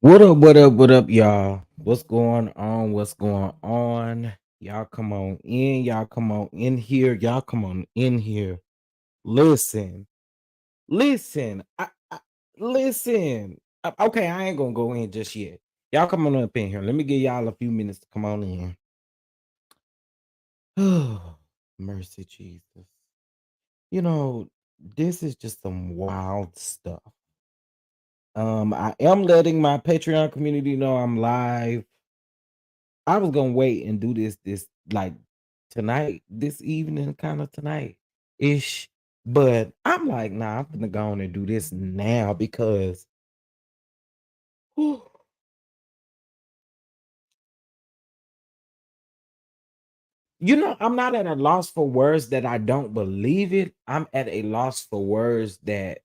What up, what up, what up, y'all? What's going on? What's going on? Y'all come on in. Y'all come on in here. Y'all come on in here. Listen, listen, listen. Okay, I ain't gonna go in just yet. Y'all come on up in here. Let me give y'all a few minutes to come on in. Oh, mercy, Jesus. You know, this is just some wild stuff. I am letting my Patreon community know I'm live. I was gonna wait and do this like tonight, this evening, kind of tonight ish. But I'm like, nah, I'm gonna go on and do this now because whew, I'm not at a loss for words that I don't believe it. I'm at a loss for words that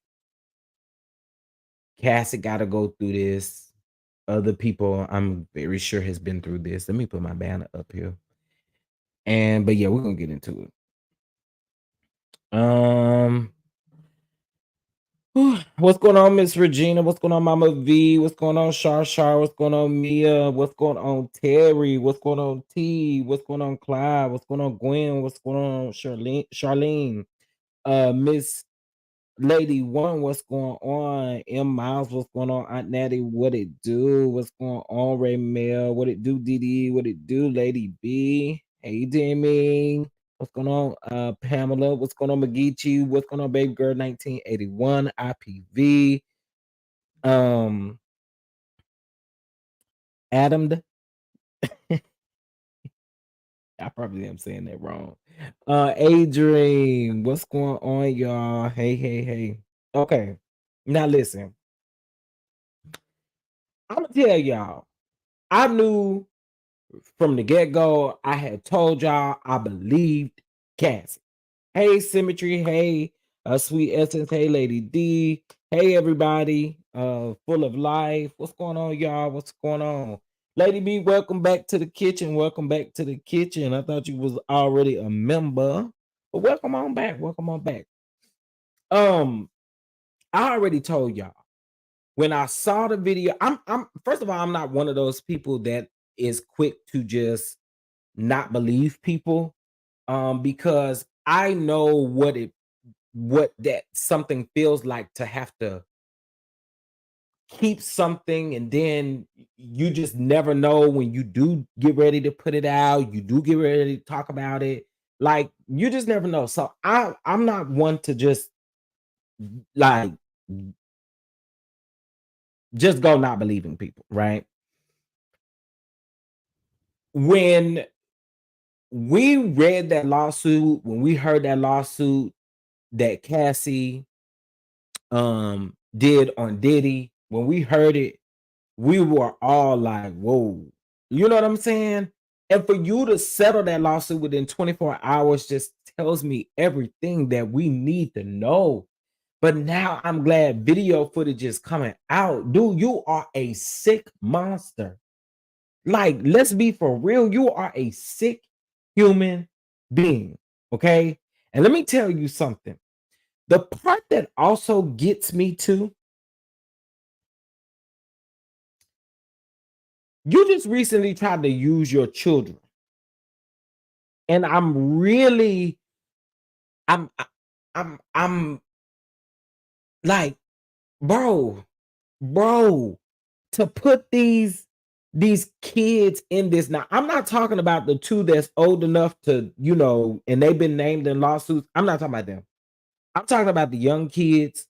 Cassie gotta go through this. Other people, I'm very sure, has been through this. Let me put my banner up here. But yeah, we're gonna get into it. Um What's going on, Miss Regina? What's going on, Mama V? What's going on, Shar? What's going on, Mia? What's going on, Terry? What's going on, T? What's going on, Clyde? What's going on, Gwen? What's going on, Charlene? Miss Lady One, what's going on? M Miles, what's going on? Aunt Natty, what it do? What's going on, Ray Mel? What it do, Diddy? What it do, Lady B? Hey, Demi. What's going on, Pamela? What's going on, McGeechee? What's going on, Baby Girl 1981? IPV. Um, Adam. I probably am saying that wrong. Adrian, what's going on, y'all? Hey. Okay, now listen. I'm gonna tell y'all. I knew from the get-go, I had told y'all I believed Cassie. Hey, Symmetry. Hey, Sweet Essence. Hey, Lady D. Hey, everybody. Full of life. What's going on, y'all? What's going on? Lady B, welcome back to the kitchen. Welcome back to the kitchen. I thought you was already a member, but welcome on back. Welcome on back. I already told y'all when I saw the video. I'm first of all, I'm not one of those people that is quick to just not believe people, because I know what that something feels like to have to keep something, and then you just never know when you do get ready to put it out, you do get ready to talk about it. Like, you just never know. So I'm not one to like just go not believing people, right? When we read that lawsuit, when we heard that lawsuit that Cassie did on Diddy, when we heard it, we were all like, whoa. You know what I'm saying? And for you to settle that lawsuit within 24 hours just tells me everything that we need to know. But now I'm glad video footage is coming out. Dude, you are a sick monster. Like, let's be for real. You are a sick human being. Okay. And let me tell you something. The part that also gets me too You just recently tried to use your children, and I'm really, I'm, I- I'm like, bro, bro, to put these kids in this. Now, I'm not talking about the two that's old enough to, and they've been named in lawsuits. I'm not talking about them. I'm talking about the young kids.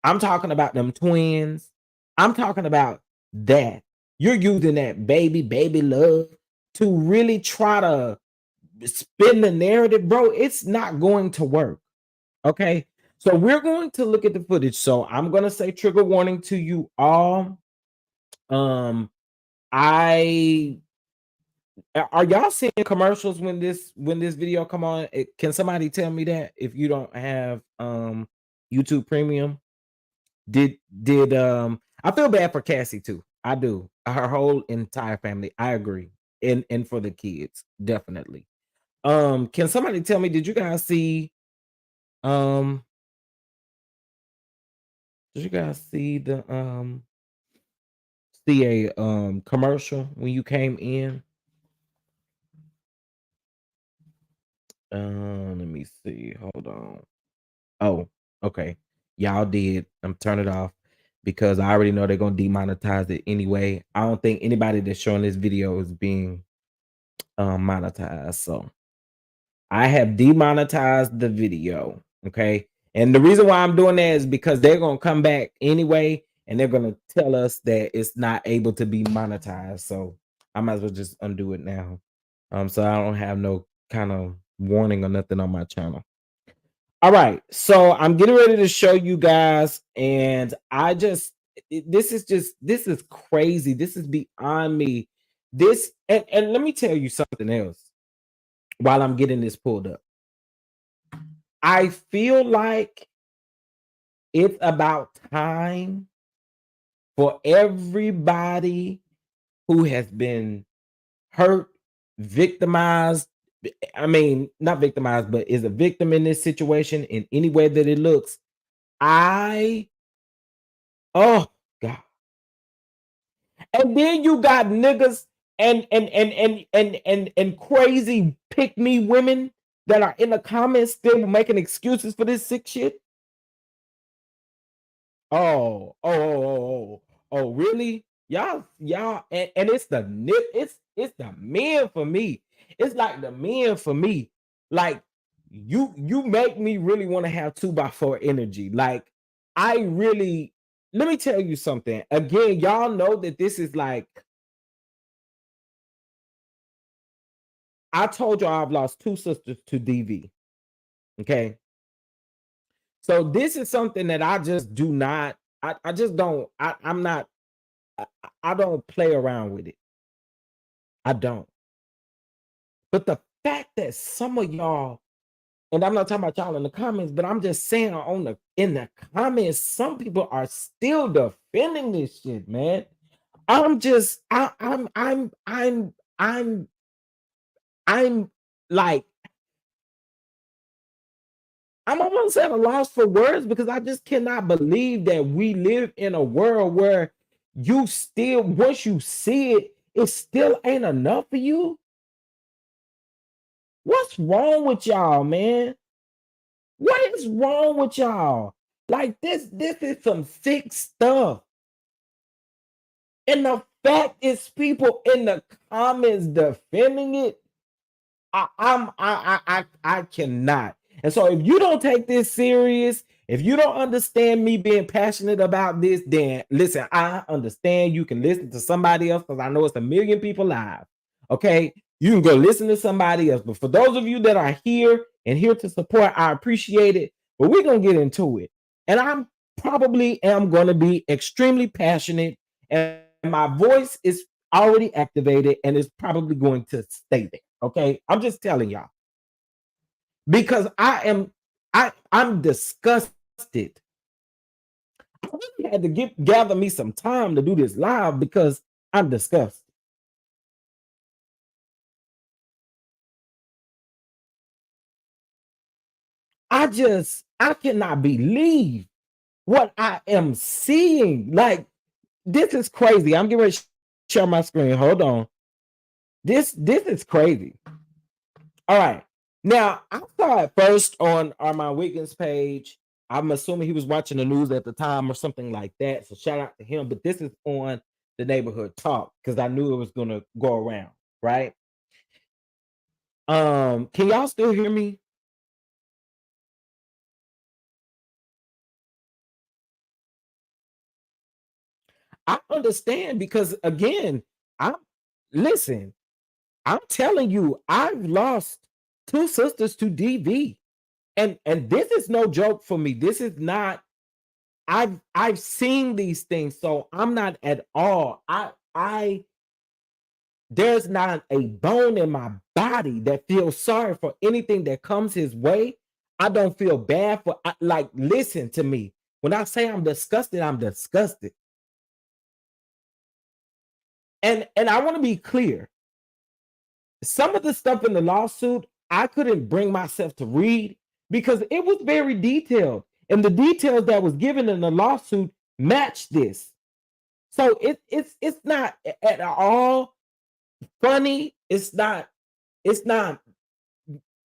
I'm talking about them twins. I'm talking about that. You're using that baby love to really try to spin the narrative, bro. It's not going to work. Okay. So we're going to look at the footage. So I'm gonna say trigger warning to you all. Um, I are y'all seeing commercials when this video come on? Can somebody tell me that if you don't have YouTube Premium? Did I feel bad for Cassie too. I do. Her whole entire family. I agree. And for the kids, definitely. Can somebody tell me, did you guys um see a commercial when you came in? Let me see. Hold on. Oh, okay. Y'all did. I'm turning it off because I already know they're gonna demonetize it anyway. I don't think anybody that's showing this video is being monetized. So I have demonetized the video. Okay. And the reason why I'm doing that is because they're gonna come back anyway and they're gonna tell us that it's not able to be monetized. So I might as well just undo it now. So I don't have no kind of warning or nothing on my channel. All right, so I'm getting ready to show you guys, and this is crazy. This is beyond me. This and let me tell you something else while I'm getting this pulled up. I feel like it's about time for everybody who has been hurt, victimized. I mean, not victimized, but is a victim in this situation in any way that it looks. I Oh God. And then you got niggas and crazy pick me women that are in the comments still making excuses for this sick shit. Oh, really? Y'all, and it's the nip, it's the men for me. It's like the men for me. Like you make me really want to have 2x4 energy. Like I really let me tell you something. Again, y'all know that this is like I told y'all I've lost two sisters to DV. Okay. So this is something that I just do not, I just don't, I'm not, I don't play around with it. I don't. But the fact that some of y'all, and I'm not talking about y'all in the comments, but I'm just saying in the comments, some people are still defending this shit, man. I'm just, I'm like, I'm almost at a loss for words because I just cannot believe that we live in a world where you still, once you see it, it still ain't enough for you. What's wrong with y'all, man? What is wrong with y'all? Like this is some sick stuff. And the fact is, people in the comments defending it. I cannot. And so if you don't take this serious, if you don't understand me being passionate about this, then listen, I understand you can listen to somebody else because I know it's a million people live. Okay. You can go listen to somebody else. But for those of you that are here and here to support, I appreciate it. But we're gonna get into it. And I'm probably am gonna be extremely passionate, and my voice is already activated and is probably going to stay there. Okay. I'm just telling y'all because I'm disgusted. I really had to gather me some time to do this live because I'm disgusted. I cannot believe what I am seeing. Like, this is crazy. I'm getting ready to share my screen. Hold on. This is crazy. All right. Now, I saw it first on Armand Wiggins' page. I'm assuming he was watching the news at the time or something like that. So shout out to him. But this is on the neighborhood talk because I knew it was gonna go around, right? Can y'all still hear me? I understand because again, I'm listen, I'm telling you, I've lost two sisters to DV. And this is no joke for me. This is not I've seen these things, so I'm not at all. I there's not a bone in my body that feels sorry for anything that comes his way. I don't feel bad for like listen to me. When I say I'm disgusted, I'm disgusted. And I want to be clear. Some of the stuff in the lawsuit, I couldn't bring myself to read because it was very detailed. And the details that was given in the lawsuit matched this. So it's not at all funny. It's not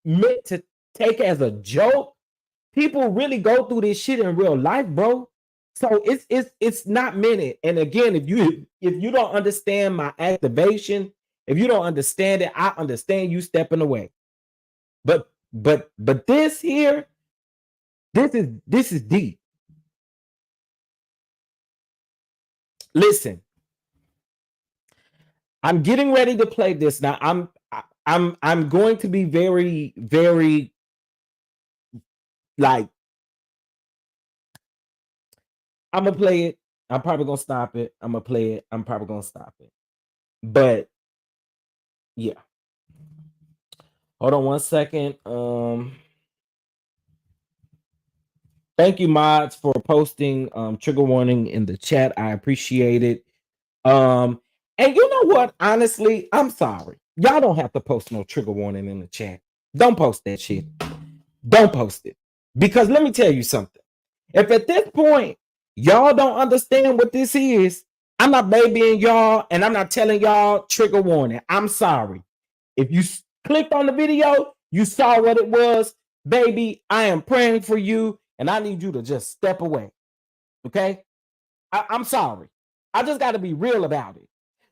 meant to take as a joke. People really go through this shit in real life, bro. So it's not meant. And again, if you don't understand my activation, if you don't understand it, I understand you stepping away. But this here, this is deep. Listen, I'm getting ready to play this now. I'm going to be very, very like I'm gonna play it. I'm probably gonna stop it. I'm gonna play it. I'm probably gonna stop it. But yeah. Hold on one second. Thank you, mods, for posting trigger warning in the chat. I appreciate it. And you know what? Honestly, I'm sorry. Y'all don't have to post no trigger warning in the chat. Don't post that shit. Don't post it. Because let me tell you something. If at this point y'all don't understand what this is, I'm not babying y'all and I'm not telling y'all trigger warning. I'm sorry. If you clicked on the video, you saw what it was. Baby, I am praying for you and I need you to just step away. Okay? I'm sorry. I just got to be real about it.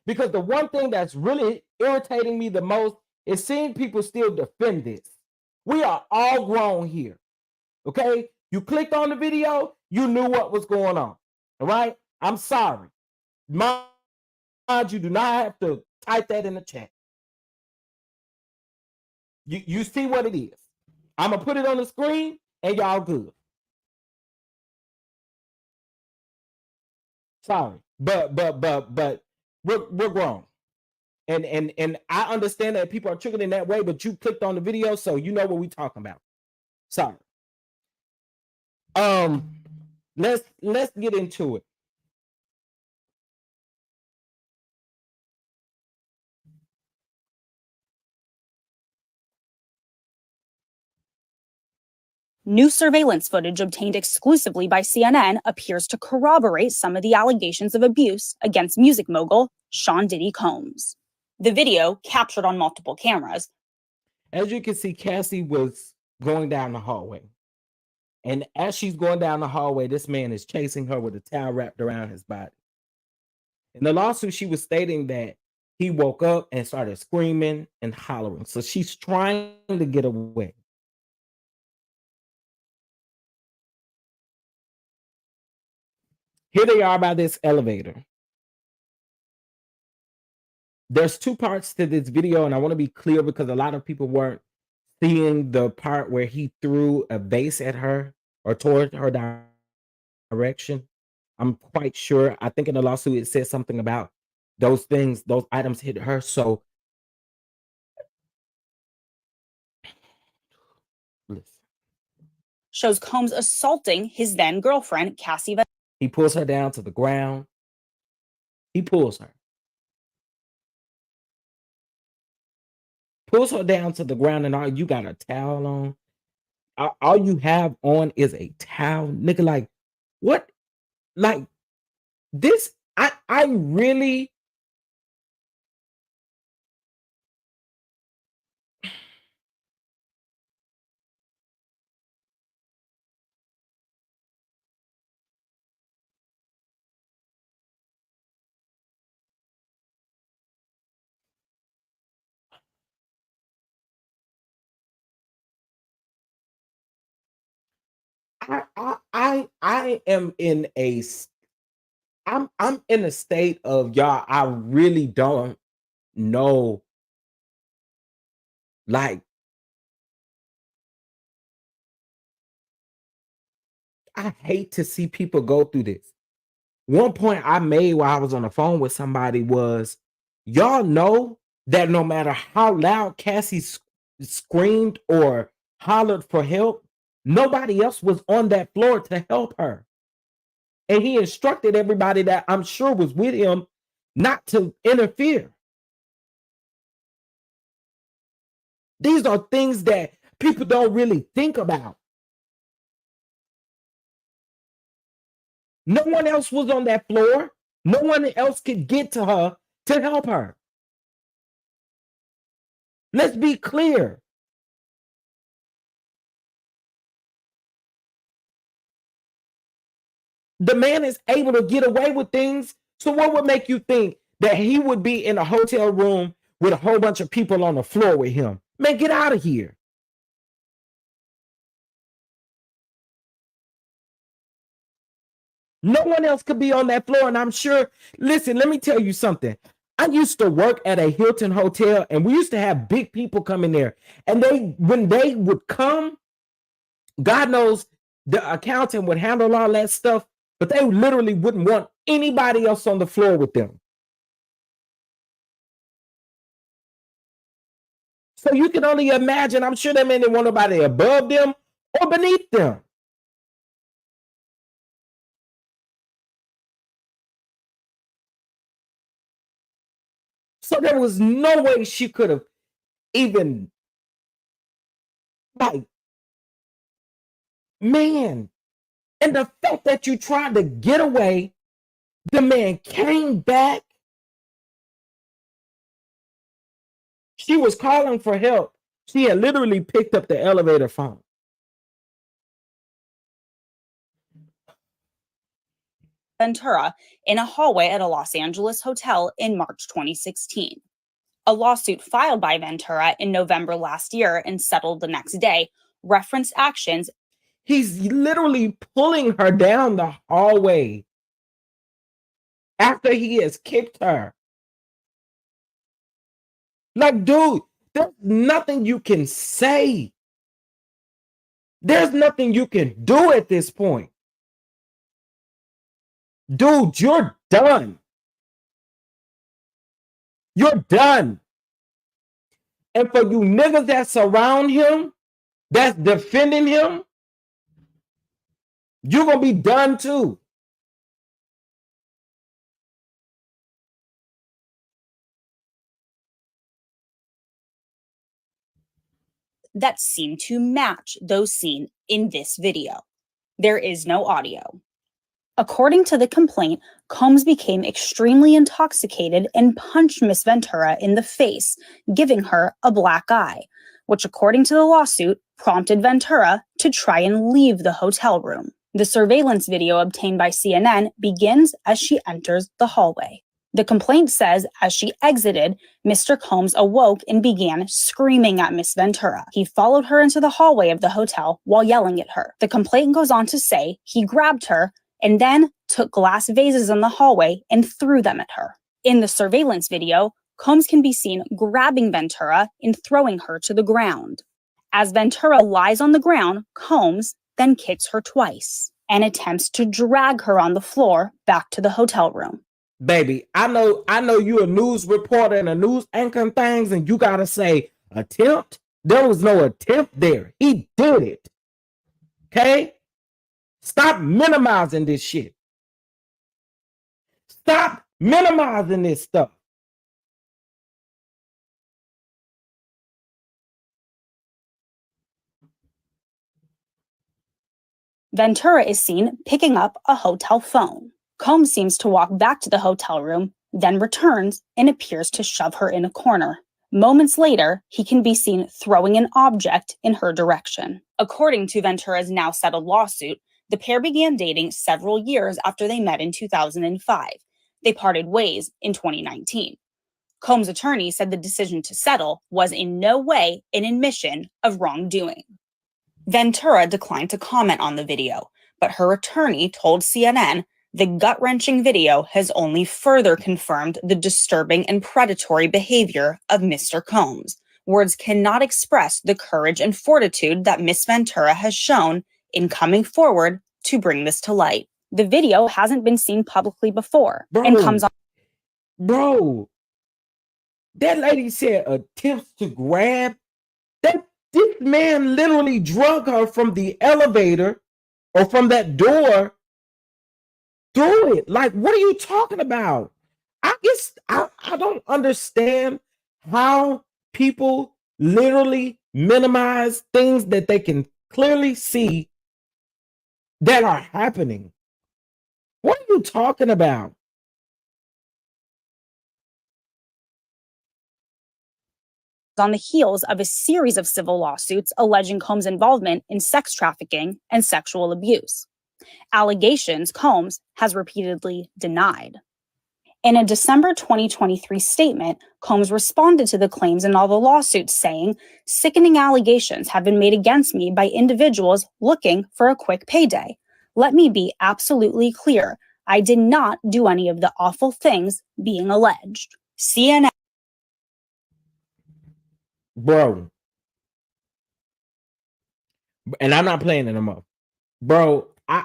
Because the one thing that's really irritating me the most is seeing people still defend this. We are all grown here. Okay? You clicked on the video, you knew what was going on. All right? I'm sorry. Mind you, do not have to type that in the chat. You see what it is. I'm going to put it on the screen and y'all good. Sorry. But we're grown. And I understand that people are triggered in that way, but you clicked on the video, so you know what we're talking about. Sorry. Let's get into it. New surveillance footage obtained exclusively by CNN appears to corroborate some of the allegations of abuse against music mogul Sean Diddy Combs. The video, captured on multiple cameras, as you can see, Cassie was going down the hallway. And as she's going down the hallway, this man is chasing her with a towel wrapped around his body. In the lawsuit, she was stating that he woke up and started screaming and hollering. So she's trying to get away. Here they are by this elevator. There's two parts to this video, and I want to be clear because a lot of people weren't seeing the part where he threw a vase at her or toward her direction. I'm quite sure. I think in the lawsuit it says something about those things, those items hit her. So listen. Shows Combs assaulting his then girlfriend, Cassie. He pulls her down to the ground. He pulls her. Pulls her down to the ground, and all you got a towel on. All you have on is a towel, nigga. Like, what? Like this? I really I am in I'm in a state of y'all. I really don't know. Like, I hate to see people go through this. One point I made while I was on the phone with somebody was, y'all know that no matter how loud Cassie screamed or hollered for help, nobody else was on that floor to help her. And he instructed everybody that I'm sure was with him not to interfere. These are things that people don't really think about. No one else was on that floor. No one else could get to her to help her. Let's be clear. The man is able to get away with things. So what would make you think that he would be in a hotel room with a whole bunch of people on the floor with him? Man, get out of here. No one else could be on that floor. And I'm sure, listen, let me tell you something. I used to work at a Hilton hotel, and we used to have big people come in there. And when they would come, God knows the accountant would handle all that stuff, but they literally wouldn't want anybody else on the floor with them. So you can only imagine, I'm sure that man didn't want nobody above them or beneath them. So there was no way she could have even, like, man. And the fact that you tried to get away, the man came back. She was calling for help. She had literally picked up the elevator phone. Ventura in a hallway at a Los Angeles hotel in March 2016. A lawsuit filed by Ventura in November last year and settled the next day referenced actions. He's literally pulling her down the hallway after he has kicked her. Like, dude, there's nothing you can say. There's nothing you can do at this point. Dude, you're done. You're done. And for you niggas that surround him, that's defending him, you're going to be done too. That seem to match those seen in this video. There is no audio. According to the complaint, Combs became extremely intoxicated and punched Miss Ventura in the face, giving her a black eye, which, according to the lawsuit, prompted Ventura to try and leave the hotel room. The surveillance video obtained by CNN begins as she enters the hallway. The complaint says as she exited, Mr. Combs awoke and began screaming at Miss Ventura. He followed her into the hallway of the hotel while yelling at her. The complaint goes on to say he grabbed her and then took glass vases in the hallway and threw them at her. In the surveillance video, Combs can be seen grabbing Ventura and throwing her to the ground. As Ventura lies on the ground, Combs then kicks her twice and attempts to drag her on the floor back to the hotel room. Baby, I know you're a news reporter and a news anchor and things, and you gotta say attempt. There was no attempt there. He did it. Okay? Stop minimizing this shit. Stop minimizing this stuff. Ventura is seen picking up a hotel phone. Combs seems to walk back to the hotel room, then returns and appears to shove her in a corner. Moments later, he can be seen throwing an object in her direction. According to Ventura's now settled lawsuit, the pair began dating several years after they met in 2005. They parted ways in 2019. Combs' attorney said the decision to settle was in no way an admission of wrongdoing. Ventura declined to comment on the video, but her attorney told CNN the gut-wrenching video has only further confirmed the disturbing and predatory behavior of Mr. Combs. Words cannot express the courage and fortitude that Miss Ventura has shown in coming forward to bring this to light. The video hasn't been seen publicly before and comes on. Bro, that lady said attempts to grab. This man literally drug her from the elevator or from that door through it. Like, what are you talking about? I don't understand how people literally minimize things that they can clearly see that are happening. What are you talking about? On the heels of a series of civil lawsuits alleging Combs' involvement in sex trafficking and sexual abuse. Allegations Combs has repeatedly denied. In a December 2023 statement, Combs responded to the claims in all the lawsuits, saying, "Sickening allegations have been made against me by individuals looking for a quick payday. Let me be absolutely clear. I did not do any of the awful things being alleged." CNN. Bro. And I'm not playing it no more. Bro, I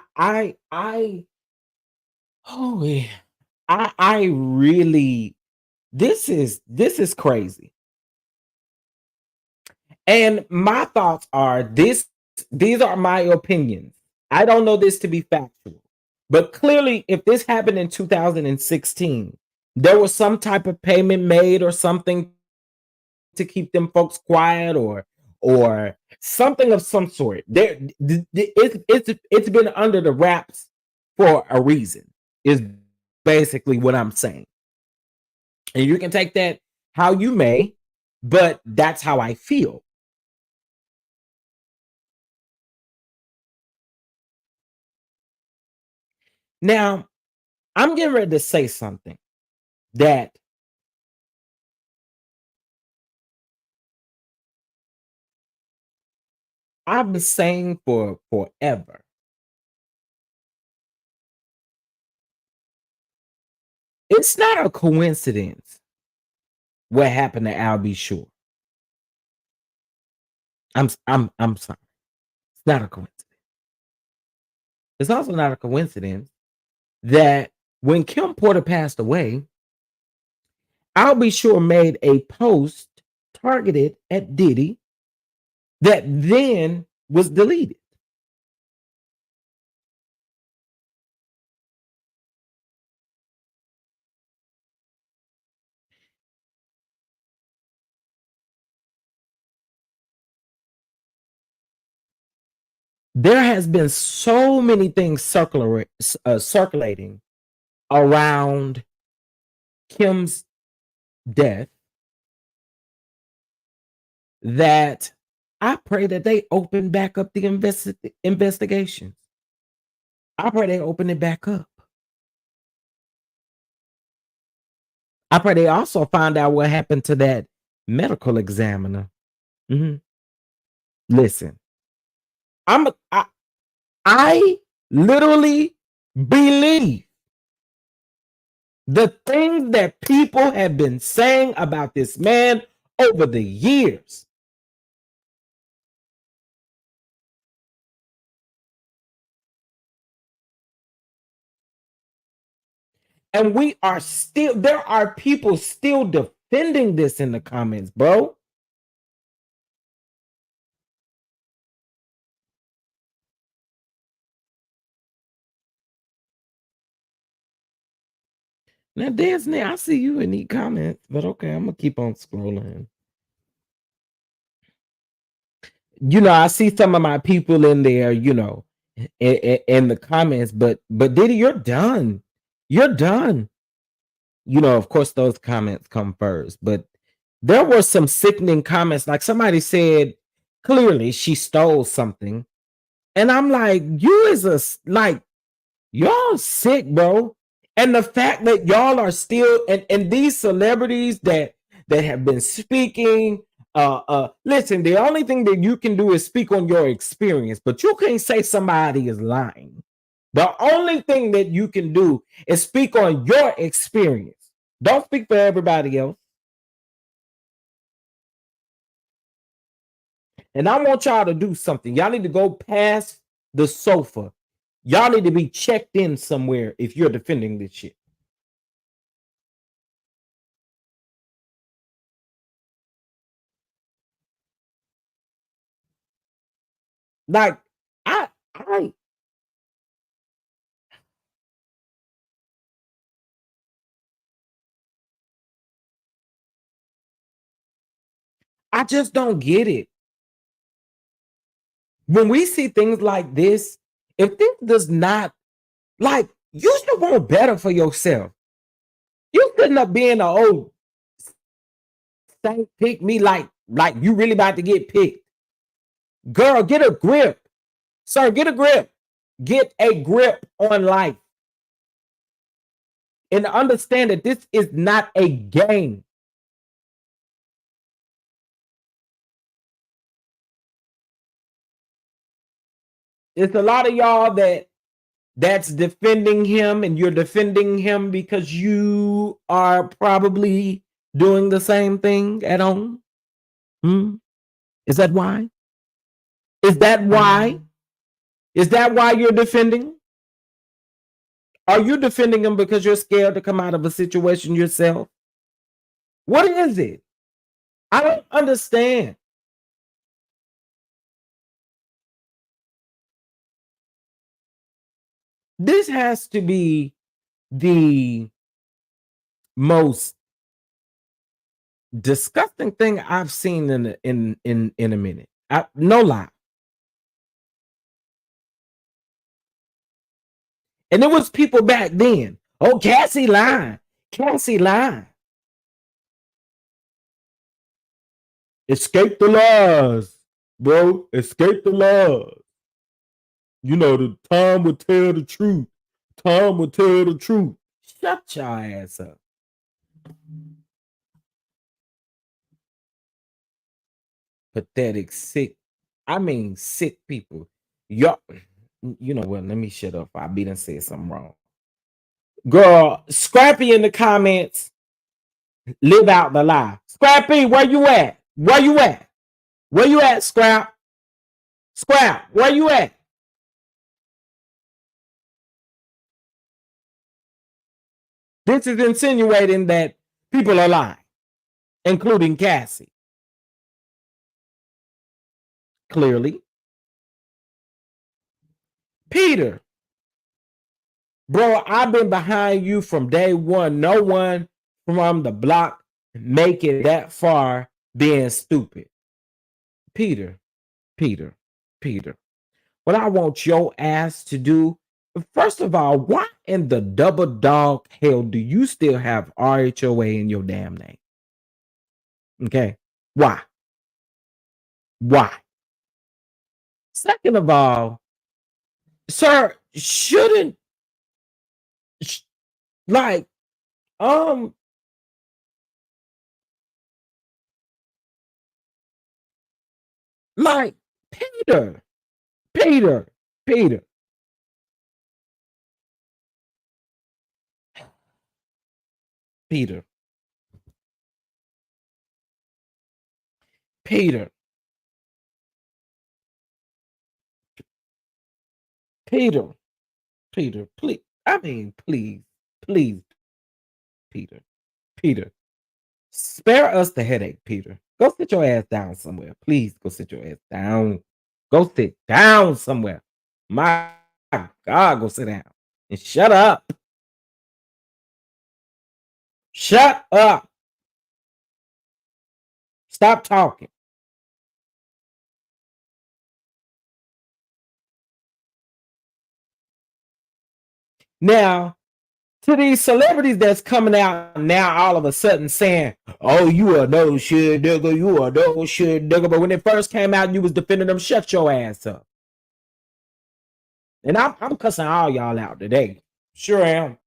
really, this is crazy. And my thoughts are these are my opinions. I don't know this to be factual. But clearly, if this happened in 2016, there was some type of payment made or something to keep them folks quiet or something of some sort. It's been under the wraps for a reason, is basically what I'm saying. And you can take that how you may, but that's how I feel. Now, I'm getting ready to say something that I've been saying for forever. It's not a coincidence what happened to Al B. Sure. I'm sorry. It's not a coincidence. It's also not a coincidence that when Kim Porter passed away, Al B. Sure made a post targeted at Diddy that then was deleted. There has been so many things circulating around Kim's death that I pray that they open back up the investigations. I pray they open it back up. I pray they also find out what happened to that medical examiner. Listen, I literally believe the things that people have been saying about this man over the years. And there are people still defending this in the comments, bro. Now, Disney, I see you in the comments, but okay, I'm gonna keep on scrolling. I see some of my people in there, in the comments, but Diddy, you're done. You're done. Of course, those comments come first, but there were some sickening comments. Like somebody said, clearly she stole something. And I'm like, y'all sick, bro. And the fact that y'all are still, and these celebrities that have been speaking Listen, the only thing that you can do is speak on your experience, but you can't say somebody is lying. The only thing that you can do is speak on your experience. Don't speak for everybody else. And I want y'all to do something. Y'all need to go past the sofa. Y'all need to be checked in somewhere if you're defending this shit. Like, I just don't get it. When we see things like this, if this does not, like, you should want better for yourself. You shouldn't have been an old saint pick me like you really about to get picked. Girl, get a grip. Sir, get a grip. Get a grip on life. And understand that this is not a game. It's a lot of y'all that's defending him, and you're defending him because you are probably doing the same thing at home. Is that why? Is that why? Is that why you're defending? Are you defending him because you're scared to come out of a situation yourself? What is it? I don't understand. This has to be the most disgusting thing I've seen in a minute. No lie. And there was people back then. Oh, Cassie lying. Cassie lying. Escape the lies, bro. Escape the lies. You know, the time will tell the truth. Time will tell the truth. Shut your ass up. Pathetic, sick. I mean, sick people. Y'all, you know what? Let me shut up. I be done said something wrong. Girl, Scrappy in the comments, live out the lie. Scrappy, where you at? Where you at? Where you at, Scrap? Scrap, where you at? This is insinuating that people are lying, including Cassie. Clearly. Peter, bro, I've been behind you from day one. No one from the block make it that far being stupid. Peter. What I want your ass to do, first of all, why in the double dog hell do you still have RHOA in your damn name? Okay. Why? Second of all, sir, shouldn't like Peter. Peter, please. I mean, please, Peter. Spare us the headache, Peter. Go sit your ass down somewhere. Please go sit your ass down. Go sit down somewhere. My God, go sit down and shut up. Shut up. Stop talking. Now, to these celebrities that's coming out now all of a sudden saying, oh, you are no shit nigga, you are no shit nigga. But when it first came out, you was defending them, shut your ass up. And I'm cussing all y'all out today. Sure am.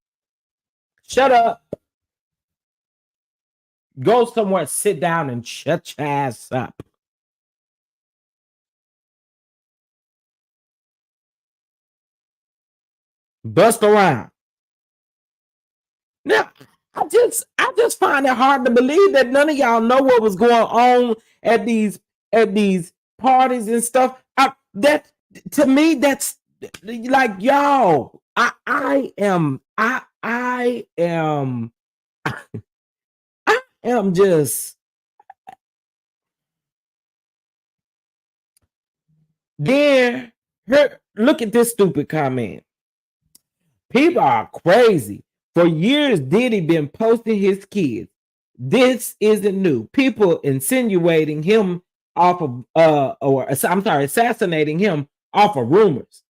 Shut up. Go somewhere, sit down, and shut your ass up. Bust around. Now, I just find it hard to believe that none of y'all know what was going on at these parties and stuff. That to me, that's like y'all. I am I am I am just there. Look at this stupid comment. People are crazy. For years, Diddy been posting his kids. This isn't new. People insinuating him off of assassinating him off of rumors.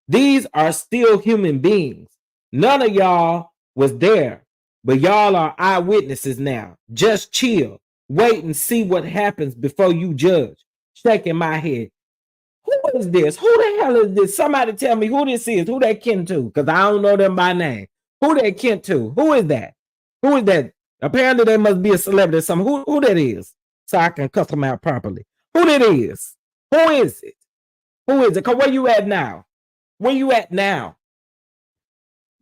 These are still human beings. None of y'all was there, but y'all are eyewitnesses now. Just chill. Wait and see what happens before you judge. Shaking my head. Who is this? Who the hell is this? Somebody tell me who this is. Who they kin to? Because I don't know them by name. Who they kin to? Who is that? Who is that? Apparently, they must be a celebrity or something. Who that is? So I can cuss them out properly. Who that is? Who is it? Who is it? Because where you at now? Where you at now?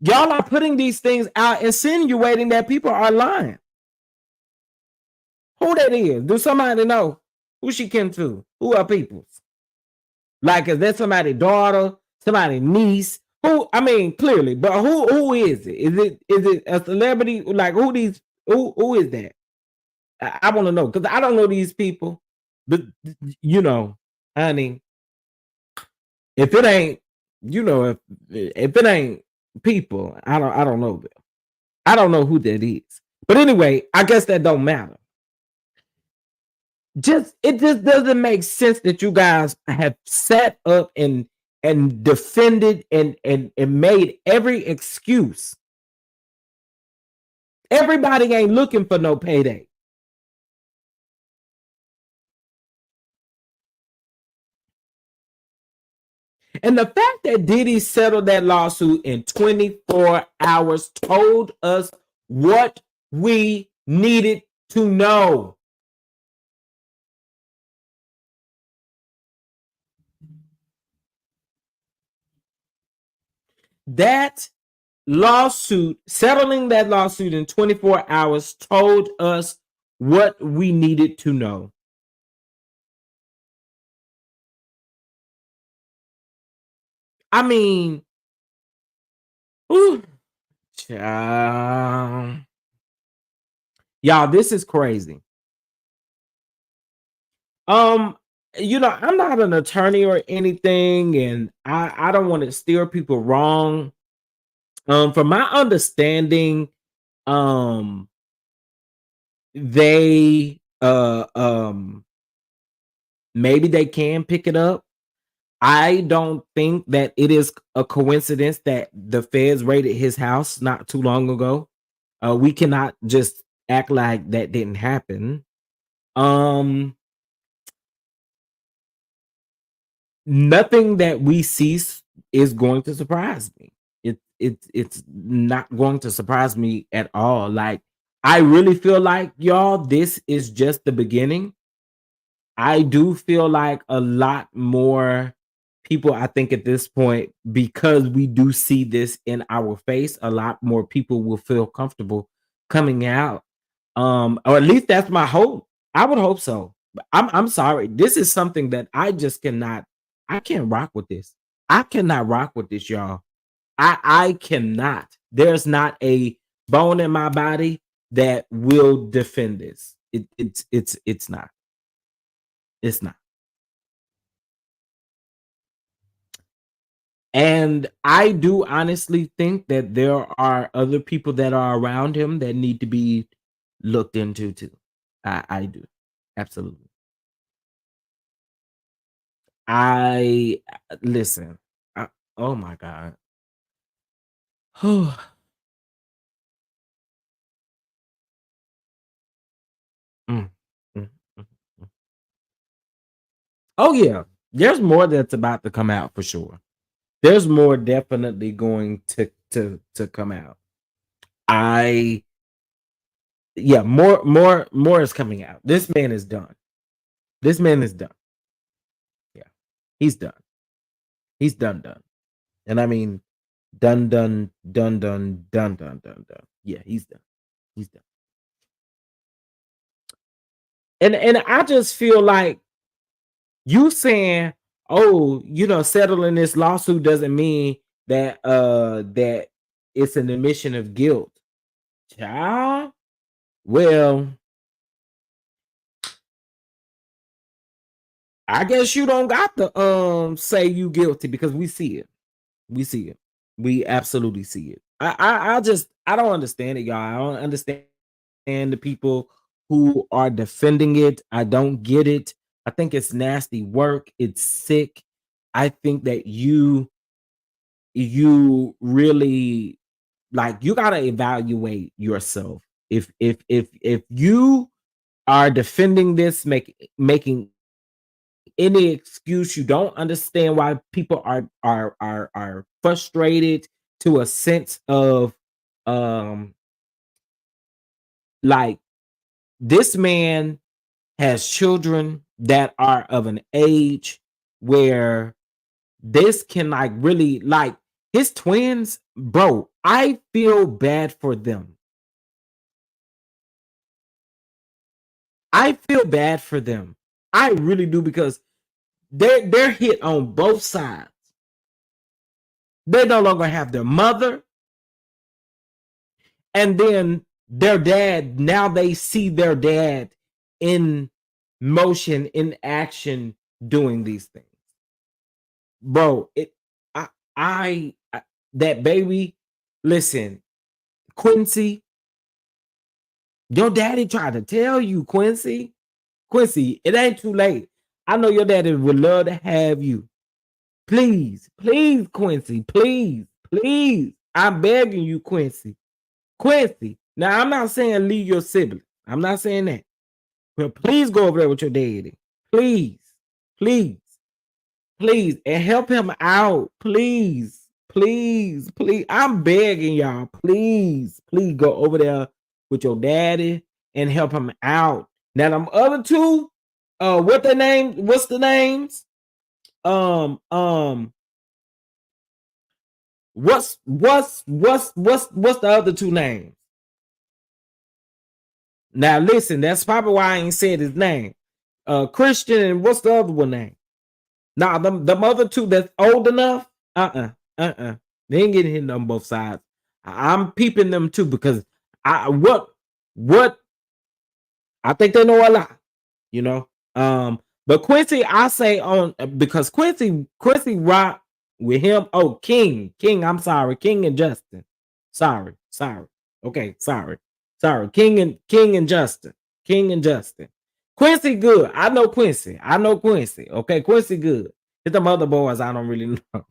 Y'all are putting these things out, insinuating that people are lying. Who that is? Do somebody know who she kin to? Who are peoples? Like, is that somebody's daughter, somebody's niece? Who? I mean, clearly, but who is it? Is it a celebrity? Like, who is that? I want to know because I don't know these people. But honey, if it ain't, if it ain't people, I don't know them. I don't know who that is. But anyway, I guess that don't matter. It just doesn't make sense that you guys have sat up and defended and made every excuse. Everybody ain't looking for no payday. And the fact that Diddy settled that lawsuit in 24 hours told us what we needed to know. That lawsuit, settling that lawsuit in 24 hours told us what we needed to know. I mean, y'all, this is crazy. I'm not an attorney or anything, and I don't want to steer people wrong. From my understanding, they maybe they can pick it up. I don't think that it is a coincidence that the feds raided his house not too long ago. We cannot just act like that didn't happen. Nothing that we see is going to surprise me. It's not going to surprise me at all. Like, I really feel like, y'all, this is just the beginning. I do feel like a lot more people, I think at this point, because we do see this in our face, a lot more people will feel comfortable coming out. Or at least that's my hope. I would hope so. But I'm sorry. This is something that I just cannot. I can't rock with this. I cannot rock with this, y'all. I cannot. There's not a bone in my body that will defend this. It's not. It's not. And I do honestly think that there are other people that are around him that need to be looked into too. I do. Absolutely. I listen. Oh my God. Mm, mm, mm, mm. Oh yeah. There's more that's about to come out for sure. There's more definitely going to come out. I Yeah, more is coming out. This man is done. This man is done. Yeah, he's done. He's done. And I mean, done. Yeah, he's done. He's done. And I just feel like you saying, oh, settling this lawsuit doesn't mean that it's an admission of guilt. Child, well, I guess you don't got to say you guilty because we see it. We see it. We absolutely see it. I don't understand it, y'all. I don't understand the people who are defending it. I don't get it. I think it's nasty work. It's sick. I think that you really, like, you got to evaluate yourself. If you are defending this, making any excuse, you don't understand why people are frustrated to a sense of like, this man has children that are of an age where this can, like, really, like, his twins, bro. I feel bad for them. I feel bad for them. I really do, because they're hit on both sides. They no longer have their mother, and then their dad. Now they see their dad in motion, in action, doing these things, bro. I that baby. Listen, Quincy, your daddy tried to tell you, Quincy. Quincy, it ain't too late. I know your daddy would love to have you. Please, please, Quincy, please, please. I'm begging you, Quincy. Quincy. Now, I'm not saying leave your sibling. I'm not saying that. But please go over there with your daddy. Please, please, please, and help him out. Please, please, please. I'm begging y'all. Please, please go over there with your daddy and help him out. Now, them other two, what's the names? What's the other two names? Now listen, that's probably why I ain't said his name. Christian, and what's the other one name? Nah, them other two that's old enough. They ain't getting hit on both sides. I'm peeping them too, because what I think they know a lot, you know. But Quincy, I say on, because Quincy rock with him. Oh, King. I'm sorry, King and Justin. Sorry. Okay, sorry. King and Justin. Quincy good. I know Quincy. Okay, Quincy good. It's the other boys I don't really know.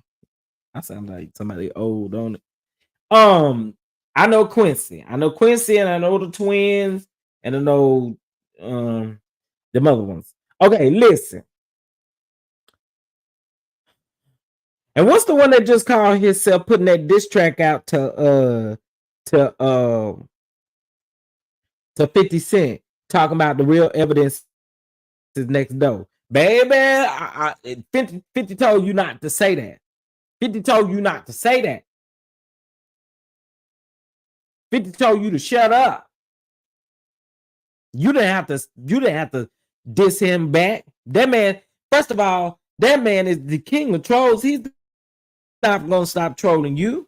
I sound like somebody old, don't it? I know Quincy. And I know the twins, and I know the other ones. Okay, listen. And what's the one that just called himself putting that diss track out to 50 Cent, talking about the real evidence is next door? Baby, 50 told you not to say that. 50 told you not to say that. 50 told you to shut up. You didn't have to diss him back. That man, first of all, that man is the king of trolls. He's not gonna stop trolling you.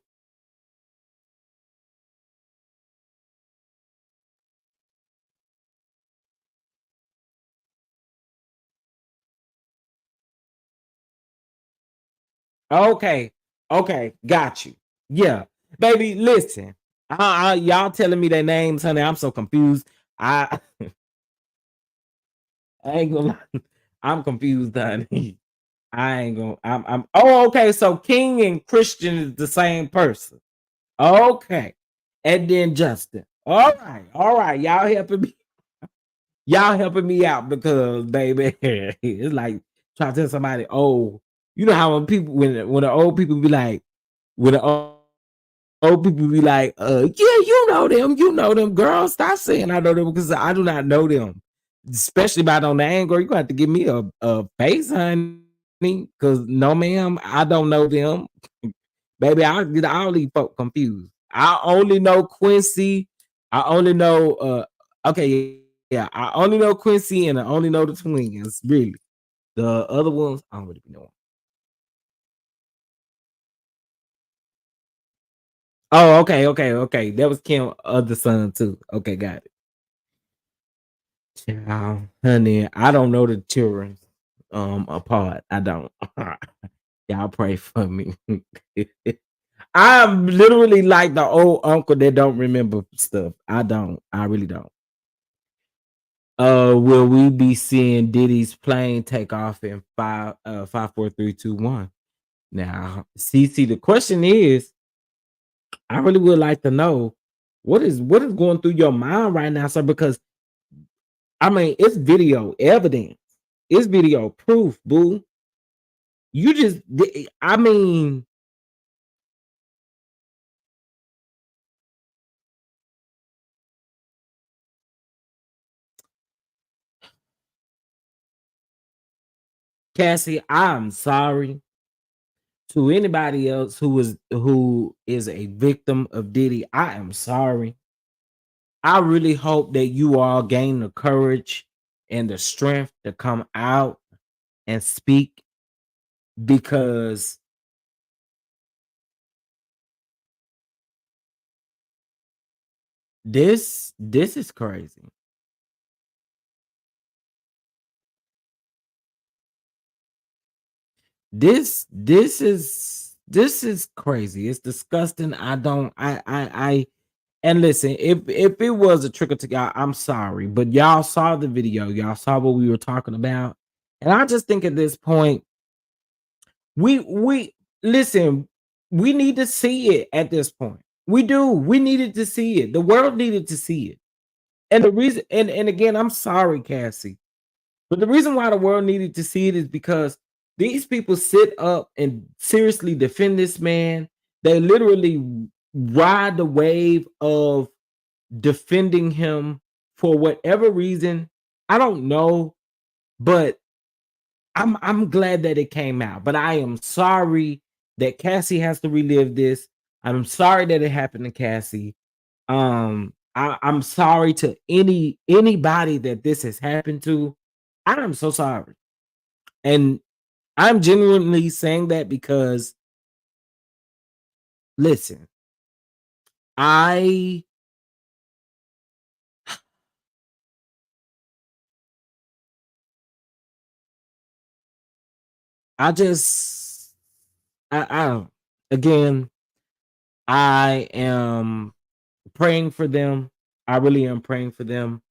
Okay, got you. Yeah, baby, listen. Y'all telling me their names, honey. I'm so confused. I ain't gonna lie. I'm confused, honey. I ain't gonna. I'm. Oh, okay. So King and Christian is the same person. Okay, and then Justin. All right. Y'all helping me. Y'all helping me out, because baby, it's like trying to tell somebody, oh, you know how when the old people be like, when the Old people be like, yeah, you know them, girl. Stop saying I know them because I do not know them. Especially by on the angle, you're gonna have to give me a face, honey. Cause no, ma'am, I don't know them. Baby, I get all these folk confused. I only know Quincy. I only know okay, yeah, I only know Quincy and I only know the twins, really. The other ones, I don't really know. Oh, okay. That was Kim other son too. Okay, got it. Child, honey, I don't know the children apart. I don't. Y'all pray for me. I'm literally like the old uncle that don't remember stuff. I don't. I really don't. Will we be seeing Diddy's plane take off in 5, 4, 3, 2, 1? Now, CC, the question is, I really would like to know what is going through your mind right now, sir, because I mean, it's video evidence. It's video proof, boo. You just, I mean, Cassie, I'm sorry to anybody else who is a victim of Diddy. I am sorry. I really hope that you all gain the courage and the strength to come out and speak because this is crazy. This is crazy. It's disgusting. I don't I and listen, if it was a trick or treat, I'm sorry, but y'all saw the video. Y'all saw what we were talking about. And I just think at this point, we listen, we need to see it at this point. We do. We needed to see it. The world needed to see it. And the reason and again, I'm sorry, Cassie. But the reason why the world needed to see it is because these people sit up and seriously defend this man. They literally ride the wave of defending him for whatever reason. I don't know, but I'm glad that it came out. But I am sorry that Cassie has to relive this. I'm sorry that it happened to Cassie. I'm sorry to anybody that this has happened to. I am so sorry. And I'm genuinely saying that because listen, I I just I again I am praying for them. I really am praying for them.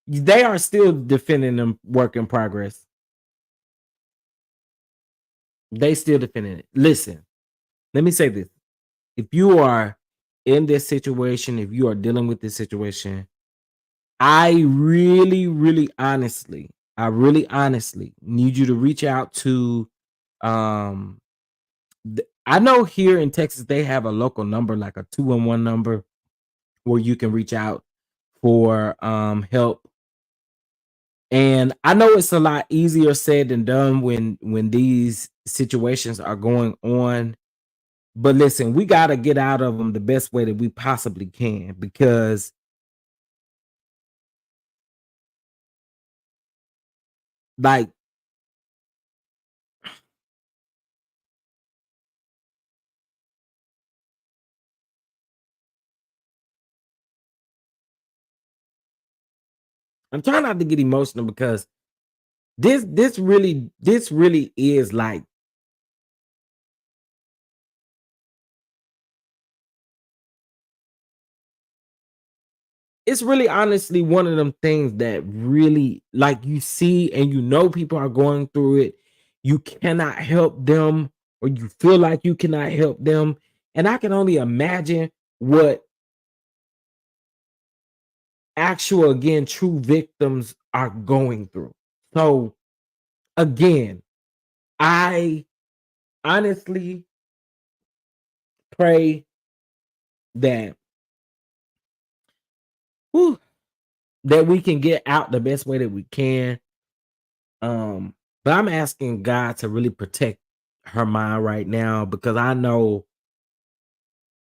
They are still defending them work in progress. They still defending it. Listen, let me say this. If you are in this situation, if you are dealing with this situation, I really honestly need you to reach out to um I know here in Texas they have a local number like a 211 number where you can reach out for help. And I know it's a lot easier said than done when these situations are going on. But listen, we got to get out of them the best way that we possibly can because like I'm trying not to get emotional because this really is like it's really honestly one of them things that really like you see and you know people are going through it. You cannot help them or you feel like you cannot help them. And I can only imagine what actual again true victims are going through. So again, I honestly pray that whew, that we can get out the best way that we can. But I'm asking God to really protect her mind right now because I know,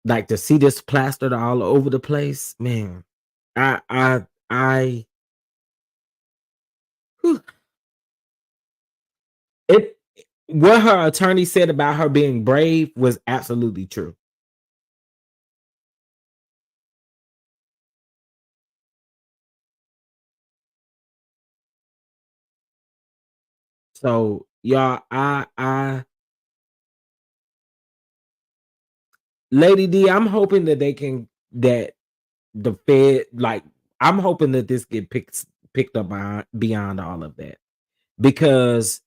like, to see this plastered all over the place, man. I whew, it what her attorney said about her being brave was absolutely true. So, y'all, I Lady D, I'm hoping that they can that the Fed, like, I'm hoping that this get picked up beyond all of that because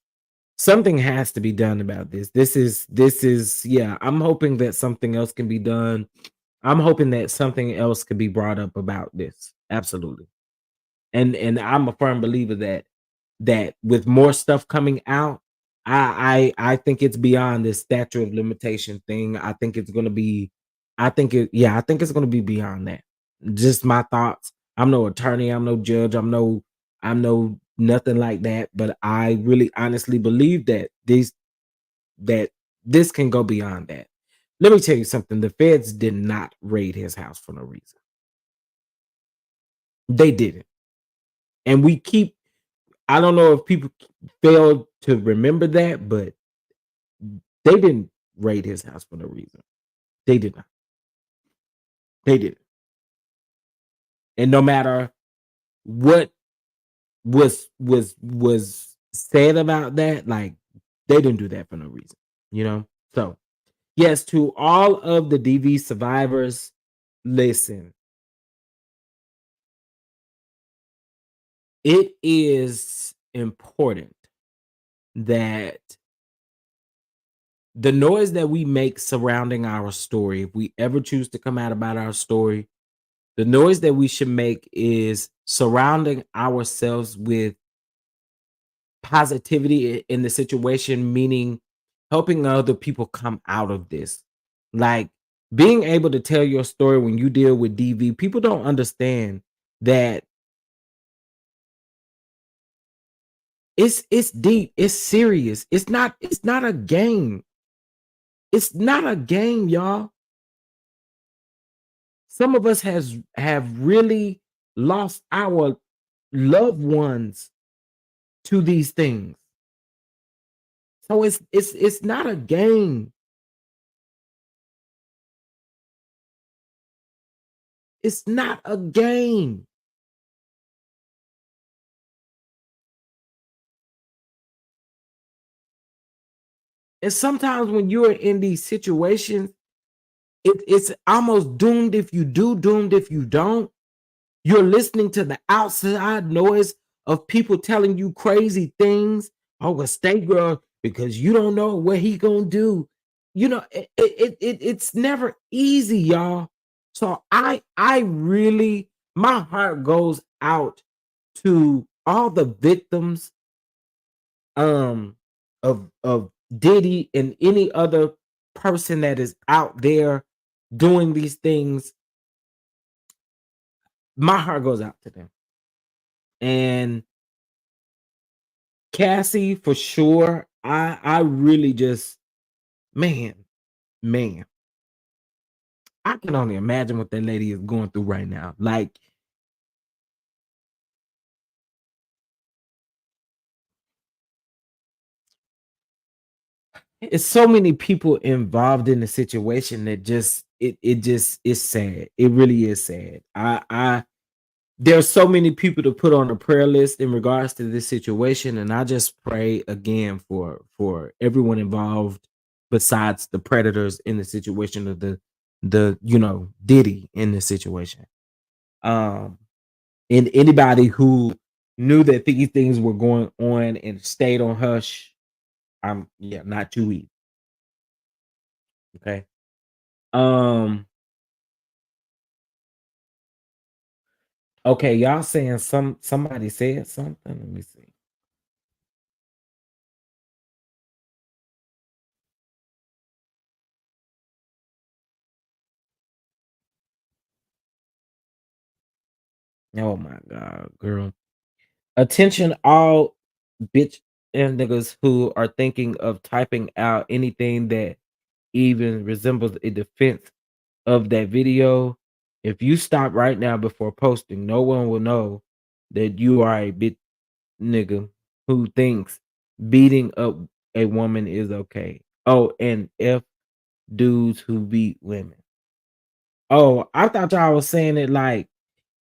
something has to be done about this. This is yeah, I'm hoping that something else can be done. I'm hoping that something else could be brought up about this. Absolutely. And I'm a firm believer that with more stuff coming out, I think it's beyond this statute of limitation thing. I think it's gonna be, I think it, yeah, I think it's gonna be beyond that. Just my thoughts. I'm no attorney, I'm no judge, I'm no nothing like that. But I really honestly believe that this can go beyond that. Let me tell you something. The feds did not raid his house for no reason. They didn't. And we keep, I don't know if people fail to remember that, but they didn't raid his house for no reason. They did not. They didn't. And no matter what was said about that, like, they didn't do that for no reason, you know? So, yes, to all of the DV survivors, listen, it is important that the noise that we make surrounding our story, if we ever choose to come out about our story, the noise that we should make is surrounding ourselves with positivity in the situation, meaning helping other people come out of this. Like, being able to tell your story when you deal with DV, people don't understand that it's deep, it's serious. It's not a game. It's not a game, y'all. Some of us have really lost our loved ones to these things. So it's not a game. It's not a game. And sometimes when you're in these situations, it's almost doomed if you do, doomed if you don't. You're listening to the outside noise of people telling you crazy things. Oh, well, stay girl, because you don't know what he gonna do. It's never easy, y'all. So I really, my heart goes out to all the victims um of Diddy and any other person that is out there doing these things. My heart goes out to them. And Cassie, for sure, I really just, man, man, I can only imagine what that lady is going through right now. Like, it's so many people involved in the situation that just it just is sad. It really is sad. I There's so many people to put on a prayer list in regards to this situation, and I just pray again for everyone involved, besides the predators in the situation of the Diddy in this situation. Um, and anybody who knew that these things were going on and stayed on hush, I'm yeah, not too easy. Okay. Um. Okay, y'all saying somebody said something. Let me see. Oh my god, girl. Attention all bitch and niggas who are thinking of typing out anything that even resembles a defense of that video. If you stop right now before posting, no one will know that you are a bitch nigga who thinks beating up a woman is okay. Oh, and F dudes who beat women. Oh, I thought y'all was saying it like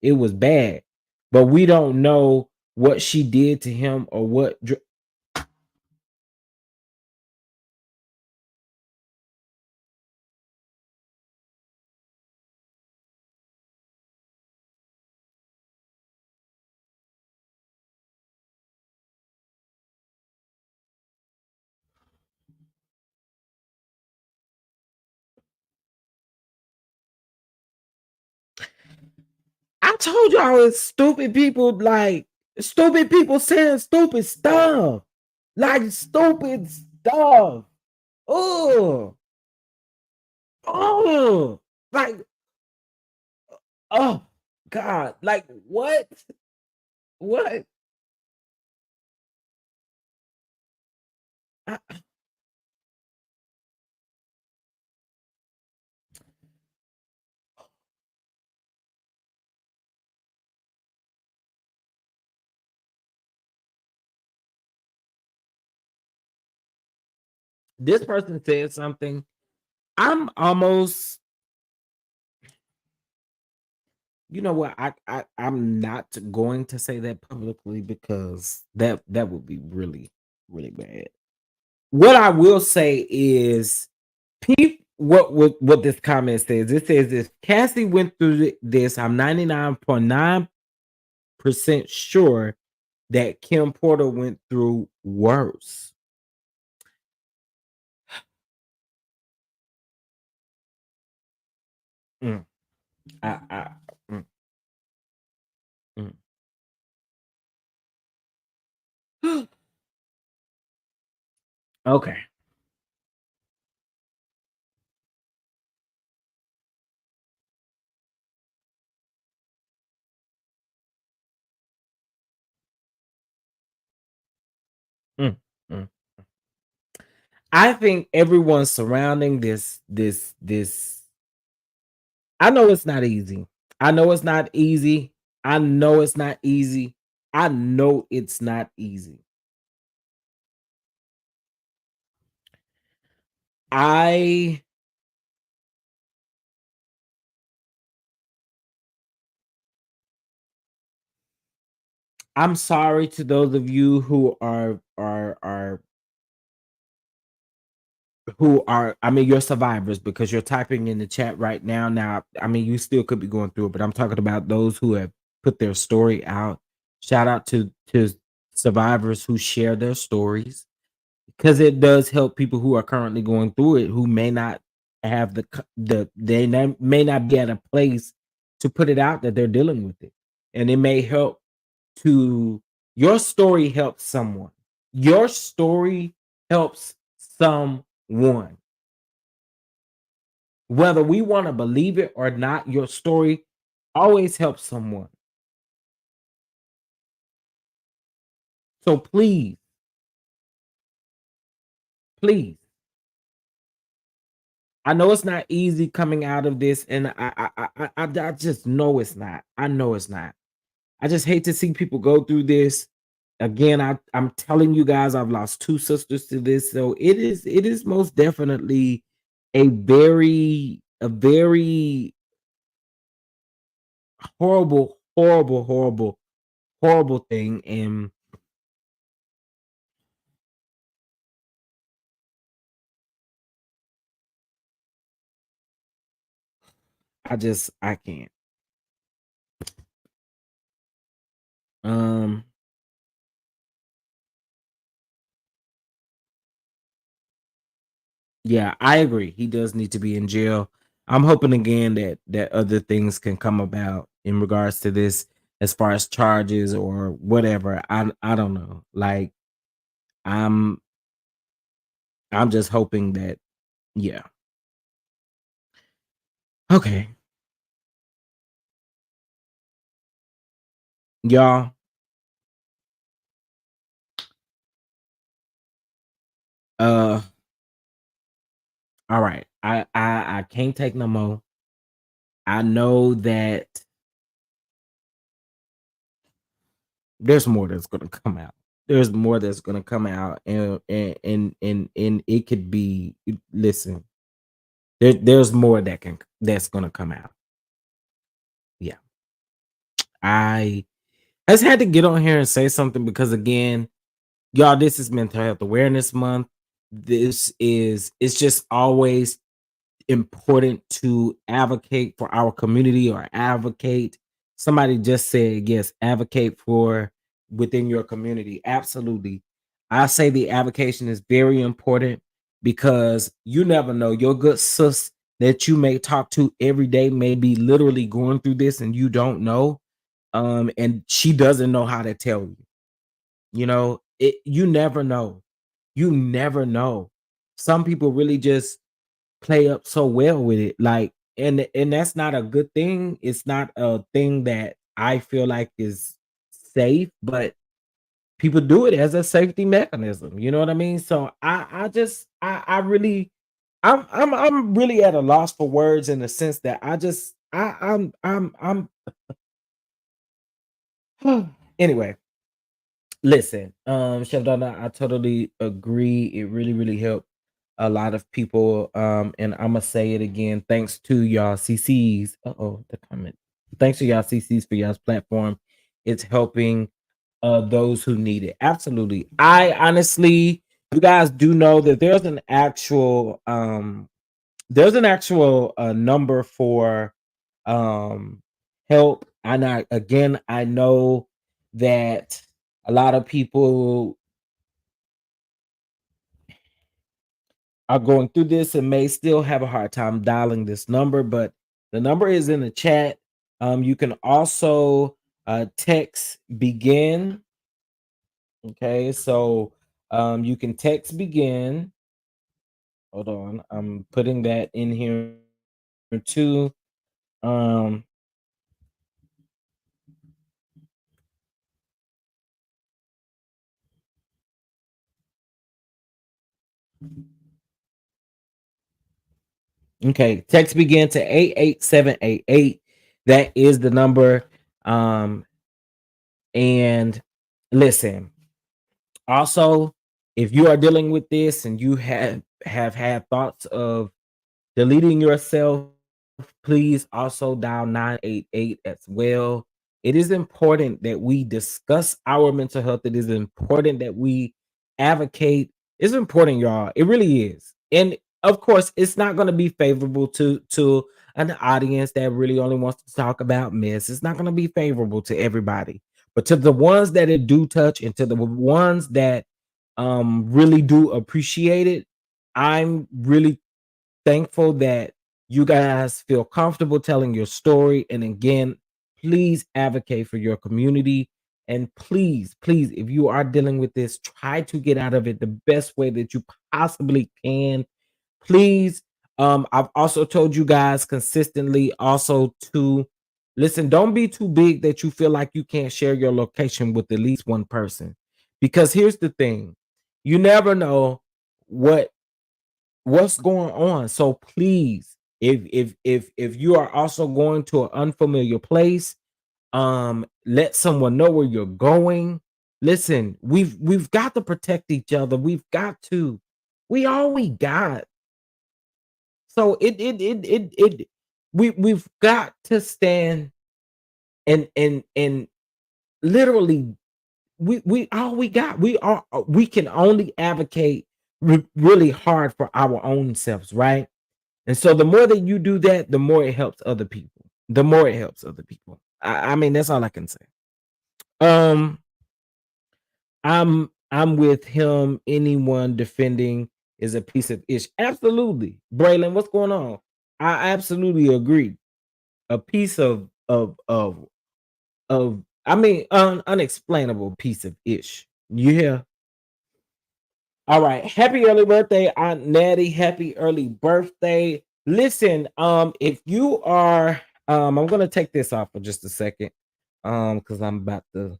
it was bad, but we don't know what she did to him or what. I told y'all it's stupid people saying stupid stuff. Like stupid stuff. Oh, oh, like, oh God. Like what? What? I, this person said something. I'm almost, you know what? I'm not going to say that publicly because that would be really, really bad. What I will say is what this comment says. It says if Cassie went through this, I'm 99.9% sure that Kim Porter went through worse. Mm, I mm, mm. Okay. Mm, mm. I think everyone surrounding this. I know it's not easy. I know it's not easy. I know it's not easy. I know it's not easy. I I'm sorry to those of you who are I mean you're survivors because you're typing in the chat right now. Now, I mean you still could be going through it, but I'm talking about those who have put their story out. Shout out to survivors who share their stories because it does help people who are currently going through it who may not have may not be at a place to put it out that they're dealing with it. And it may help to your story helps someone. Your story helps someone. Whether we want to believe it or not, your story always helps someone. So please, please. I know it's not easy coming out of this, and I just know it's not. I know it's not. I just hate to see people go through this. Again, I'm telling you guys, I've lost two sisters to this, so it is most definitely a very horrible, horrible, horrible, horrible thing, and I can't. Um, yeah, I agree. He does need to be in jail. I'm hoping again that other things can come about in regards to this as far as charges or whatever. I don't know. Like I'm I'm just hoping that yeah. Okay. Y'all, uh, all right. I can't take no more. I know that there's more that's gonna come out. There's more that's gonna come out, and it could be. Listen, there's more that's gonna come out. Yeah, I just had to get on here and say something because again, y'all, this is Mental Health Awareness Month. This is it's just always important to advocate for our community or advocate. Somebody just said, yes, advocate for within your community. Absolutely. I say the advocation is very important because you never know. Your good sis that you may talk to every day may be literally going through this and you don't know. And she doesn't know how to tell you. You know, you never know. You never know. Some people really just play up so well with it, like, and that's not a good thing. It's not a thing that I feel like is safe, but people do it as a safety mechanism. You know what I mean? So I just I really I'm really at a loss for words in the sense that I just I'm anyway. Listen, Chef Donna, I totally agree. It really, really helped a lot of people. And I'm gonna say it again. Thanks to y'all CCs. Oh, the comment. Thanks to y'all CCs for y'all's platform. It's helping those who need it. Absolutely. I honestly, you guys do know that there's an actual number for um help. And I know that a lot of people are going through this and may still have a hard time dialing this number, but the number is in the chat. You can also text begin. Okay, so you can text begin. Hold on, I'm putting that in here too. Um, okay, text begin to 88788. That is the number. Um, and listen, also, if you are dealing with this and you have had thoughts of deleting yourself, please also dial 988 as well. It is important that we discuss our mental health. It is important that we advocate. It's important, y'all. It really is. And of course, it's not going to be favorable to an audience that really only wants to talk about mess. It's not going to be favorable to everybody. But to the ones that it do touch and to the ones that really do appreciate it, I'm really thankful that you guys feel comfortable telling your story. And again, please advocate for your community. And please, please, if you are dealing with this, try to get out of it the best way that you possibly can. Please. I've also told you guys consistently also to listen, don't be too big that you feel like you can't share your location with at least one person. Because here's the thing, you never know what what's going on. So please, if you are also going to an unfamiliar place, let someone know where you're going. Listen, we've got to protect each other. We've got to. We all we got. So we've got to stand and literally we all we got. We can only advocate really hard for our own selves, right? And so the more that you do that, the more it helps other people. The more it helps other people. I mean, that's all I can say. Um, I'm with him. Anyone defending is a piece of ish. Absolutely. Braylon, what's going on? I absolutely agree. A piece of I mean unexplainable piece of ish. You hear? All right. Happy early birthday, Aunt Natty. Happy early birthday. Listen, if you are I'm gonna take this off for just a second. Because I'm about to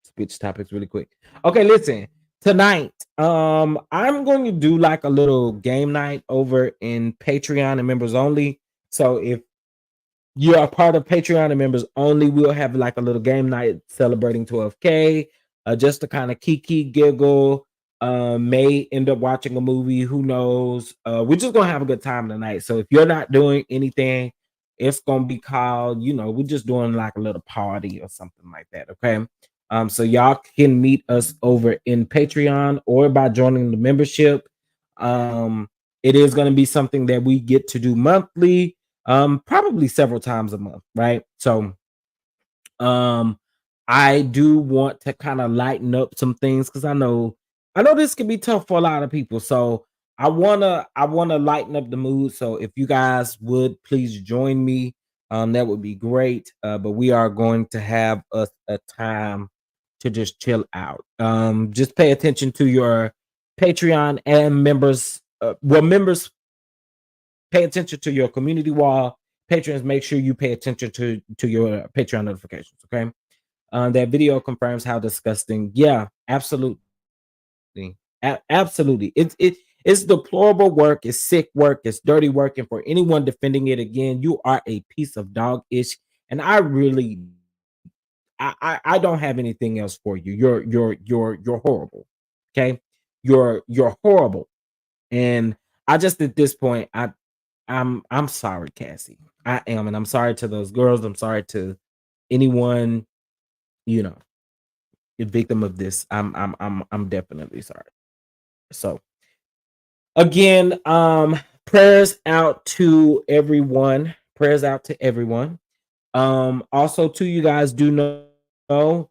switch topics really quick. Okay, listen. Tonight, I'm going to do like a little game night over in Patreon and members only. So if you are part of Patreon and members only, we'll have like a little game night celebrating 12K, just to kind of kiki giggle. May end up watching a movie, who knows? We're just gonna have a good time tonight. So if you're not doing anything, it's gonna be called, we're just doing like a little party or something like that. Okay. So y'all can meet us over in Patreon or by joining the membership. It is gonna be something that we get to do monthly, probably several times a month, right? So um I do want to kind of lighten up some things because I know this can be tough for a lot of people. So I wanna lighten up the mood. So if you guys would please join me, that would be great. But we are going to have a time to just chill out. Just pay attention to your Patreon and members. Members, pay attention to your community wall. Patrons, make sure you pay attention to your Patreon notifications. Okay. That video confirms how disgusting. Yeah, absolutely. Absolutely. It's deplorable work, it's sick work, it's dirty work. And for anyone defending it again, you are a piece of dog ish. And I really I don't have anything else for you. You're horrible. Okay. You're horrible. And I just at this point, I'm sorry, Cassie. I am, and I'm sorry to those girls. I'm sorry to anyone, you know, a victim of this. I'm definitely sorry. So again, prayers out to everyone. Prayers out to everyone. Also to you guys do know,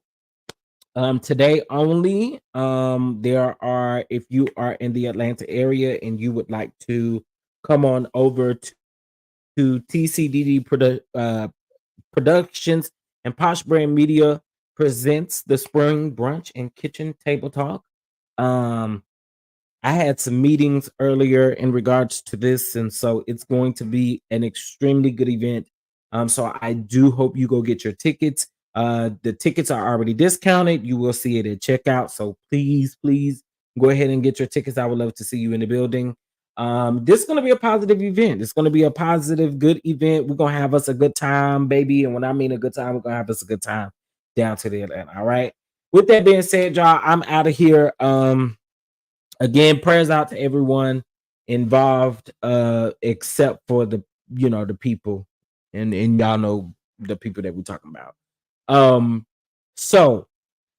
today only, there are, if you are in the Atlanta area and you would like to come on over to TCDD Productions and Posh Brand Media presents the Spring Brunch and Kitchen Table Talk. Um, I had some meetings earlier in regards to this, and so it's going to be an extremely good event. So I do hope you go get your tickets. The tickets are already discounted. You will see it at checkout. So please go ahead and get your tickets. I would love to see you in the building. This is going to be a positive event. It's going to be a positive, good event. We're going to have us a good time, baby. And when I mean a good time, we're going to have us a good time down to the Atlanta. All right. With that being said, y'all, I'm out of here. Again, prayers out to everyone involved, except for the people, and y'all know the people that we're talking about. So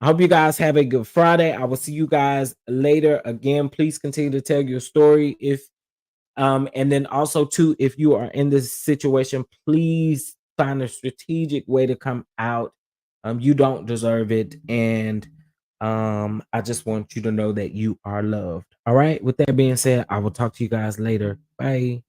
I hope you guys have a good Friday. I will see you guys later. Again, please continue to tell your story if and then also too, if you are in this situation, please find a strategic way to come out. You don't deserve it. And I just want you to know that you are loved. All right. With that being said, I will talk to you guys later. Bye.